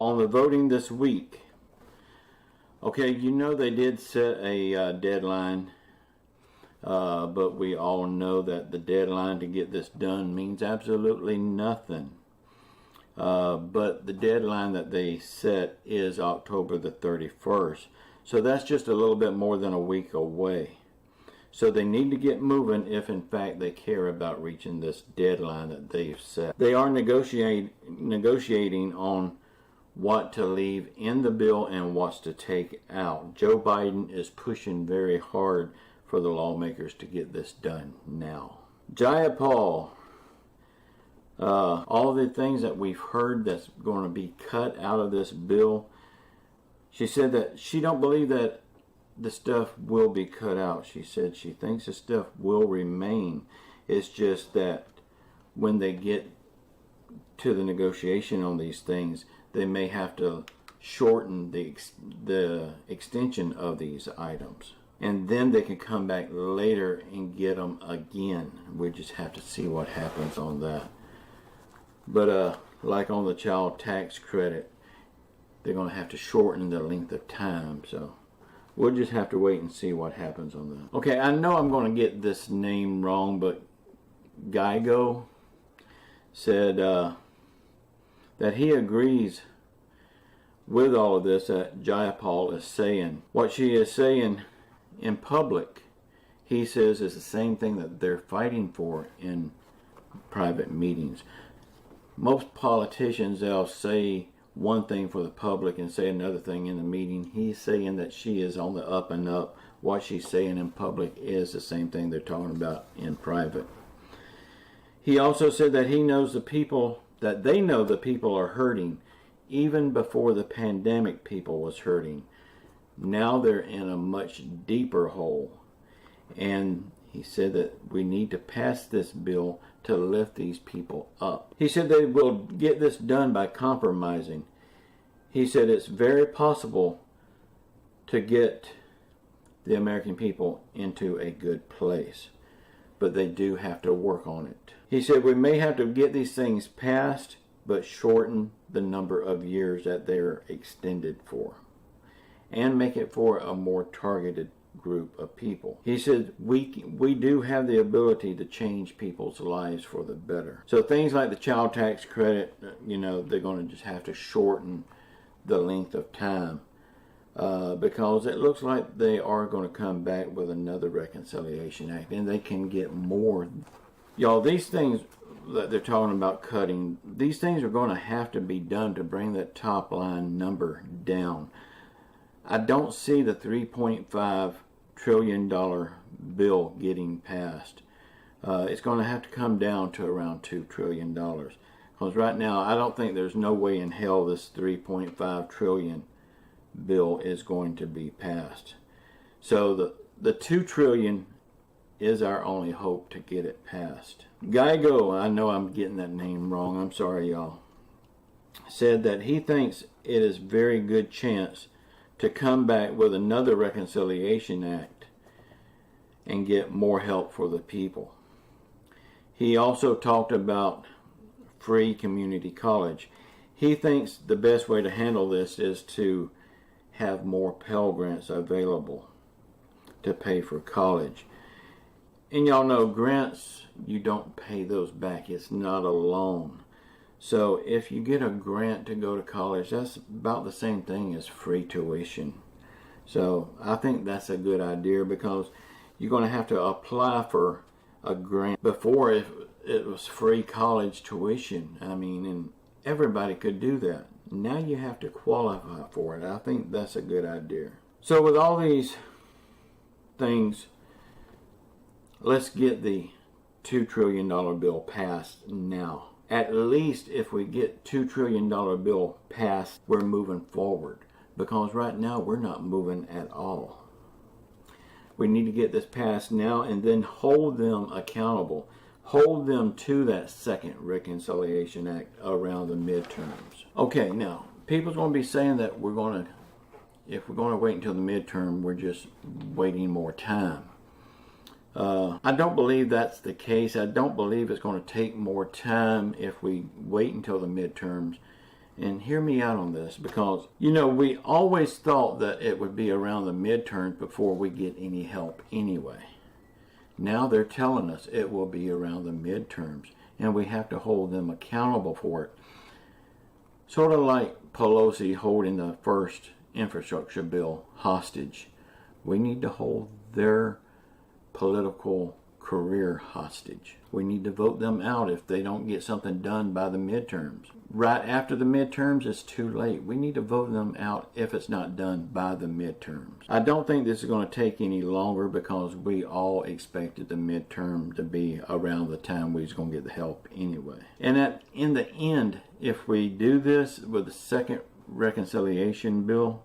On the voting this week, okay, you know they did set a deadline, but we all know that the deadline to get this done means absolutely nothing. But the deadline that they set is October the 31st. So that's just a little bit more than a week away. So they need to get moving if in fact they care about reaching this deadline that they've set. They are negotiating on what to leave in the bill and what's to take out. Joe Biden is pushing very hard for the lawmakers to get this done now. Jaya Paul, all the things that we've heard that's going to be cut out of this bill, she said that she don't believe that the stuff will be cut out. She said she thinks the stuff will remain. It's just that when they get to the negotiation on these things, they may have to shorten the extension of these items. And then they can come back later and get them again. We just have to see what happens on that. But like on the child tax credit, they're going to have to shorten the length of time. So we'll just have to wait and see what happens on that. Okay, I know I'm going to get this name wrong, but Geigo said that he agrees with all of this that Jayapal is saying. What she is saying in public, he says, is the same thing that they're fighting for in private meetings. Most politicians, they'll say one thing for the public and say another thing in the meeting. He's saying that she is on the up and up. What she's saying in public is the same thing they're talking about in private. He also said that he knows the people, that they know the people are hurting. Even before the pandemic, people was hurting. Now they're in a much deeper hole. And he said that we need to pass this bill to lift these people up. He said they will get this done by compromising. He said it's very possible to get the American people into a good place, but they do have to work on it. He said we may have to get these things passed, but shorten the number of years that they're extended for, and make it for a more targeted group of people. He said we do have the ability to change people's lives for the better. So things like the child tax credit, they're going to just have to shorten the length of time because it looks like they are going to come back with another Reconciliation Act, and they can get more. Y'all, these things that they're talking about cutting, these things are going to have to be done to bring that top line number down. I don't see the $3.5 trillion bill getting passed. It's going to have to come down to around $2 trillion. Because right now, I don't think there's no way in hell this $3.5 trillion bill is going to be passed. So the $2 trillion is our only hope to get it passed. Geigo, I know I'm getting that name wrong, I'm sorry y'all, said that he thinks it is very good chance to come back with another Reconciliation Act and get more help for the people. He also talked about free community college. He thinks the best way to handle this is to have more Pell Grants available to pay for college. And y'all know grants, you don't pay those back. It's not a loan. So if you get a grant to go to college, that's about the same thing as free tuition. So I think that's a good idea because you're going to have to apply for a grant. Before, if it was free college tuition, and everybody could do that. Now you have to qualify for it. I think that's a good idea. So with all these things, let's get the $2 trillion bill passed now. At least if we get $2 trillion bill passed, we're moving forward. Because right now we're not moving at all. We need to get this passed now and then hold them accountable. Hold them to that second Reconciliation Act around the midterms. Okay, now, people's going to be saying that if we're going to wait until the midterm, we're just waiting more time. I don't believe that's the case. I don't believe it's going to take more time if we wait until the midterms And hear me out on this, because, you know, we always thought that it would be around the midterms before we get any help anyway. Now they're telling us it will be around the midterms, and we have to hold them accountable for it. Sort of like Pelosi holding the first infrastructure bill hostage. We need to hold their political career hostage. We need to vote them out if they don't get something done by the midterms. Right after the midterms, it's too late. We need to vote them out if it's not done by the midterms. I don't think this is going to take any longer, because we all expected the midterm to be around the time we was going to get the help anyway. And in the end, if we do this with the second reconciliation bill,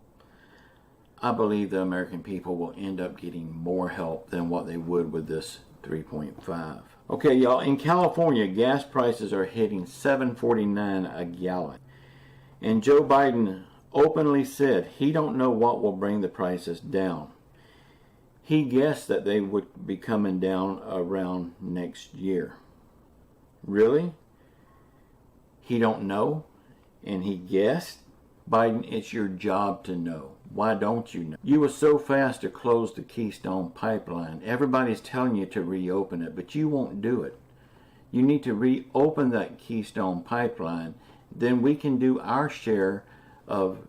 I believe the American people will end up getting more help than what they would with this 3.5. Okay, y'all, in California, gas prices are hitting $7.49 a gallon. And Joe Biden openly said he don't know what will bring the prices down. He guessed that they would be coming down around next year. Really? He don't know? And he guessed? Biden, it's your job to know. Why don't you know? You were so fast to close the Keystone Pipeline. Everybody's telling you to reopen it, but you won't do it. You need to reopen that Keystone Pipeline. Then we can do our share of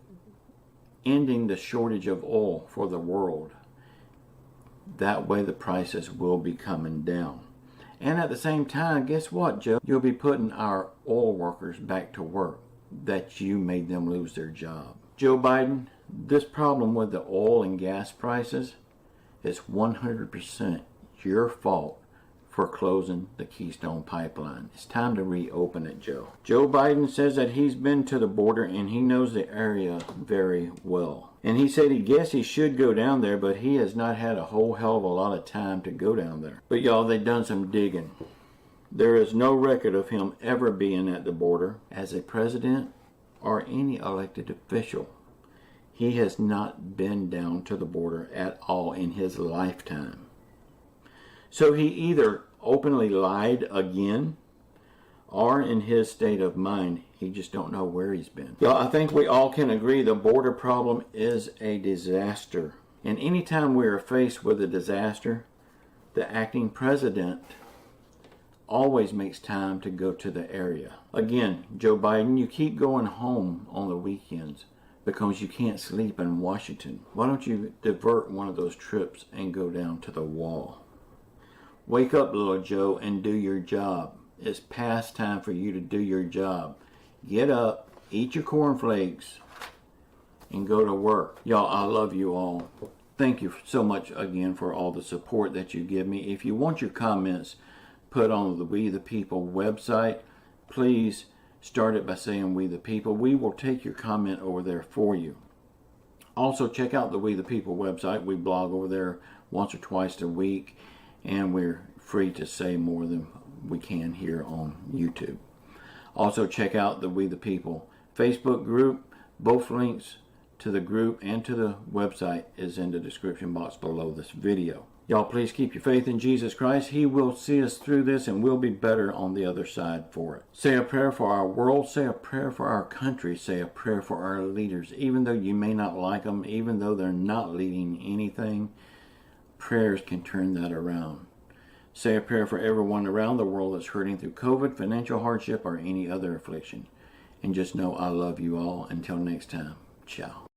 ending the shortage of oil for the world. That way the prices will be coming down. And at the same time, guess what, Joe? You'll be putting our oil workers back to work that you made them lose their job. Joe Biden, this problem with the oil and gas prices is 100% your fault for closing the Keystone Pipeline. It's time to reopen it, Joe. Joe Biden says that he's been to the border and he knows the area very well. And he said he guessed he should go down there, but he has not had a whole hell of a lot of time to go down there. But y'all, they've done some digging. There is no record of him ever being at the border as a president or any elected official. He has not been down to the border at all in his lifetime. So he either openly lied again, or in his state of mind, he just don't know where he's been. Y'all, I think we all can agree the border problem is a disaster. And anytime we are faced with a disaster, the acting president always makes time to go to the area. Again, Joe Biden, you keep going home on the weekends because you can't sleep in Washington. Why don't you divert one of those trips and go down to the wall? Wake up, little Joe, and do your job. It's past time for you to do your job. Get up, eat your cornflakes, and go to work. Y'all, I love you all. Thank you so much again for all the support that you give me. If you want your comments put on the We the People website, please start it by saying We the People. We will take your comment over there for you. Also, check out the We the People website. We blog over there once or twice a week, and we're free to say more than we can here on YouTube. Also, check out the We the People Facebook group. Both links to the group and to the website is in the description box below this video. Y'all, please keep your faith in Jesus Christ. He will see us through this, and we'll be better on the other side for it. Say a prayer for our world. Say a prayer for our country. Say a prayer for our leaders. Even though you may not like them, even though they're not leading anything, prayers can turn that around. Say a prayer for everyone around the world that's hurting through COVID, financial hardship, or any other affliction. And just know I love you all. Until next time, ciao.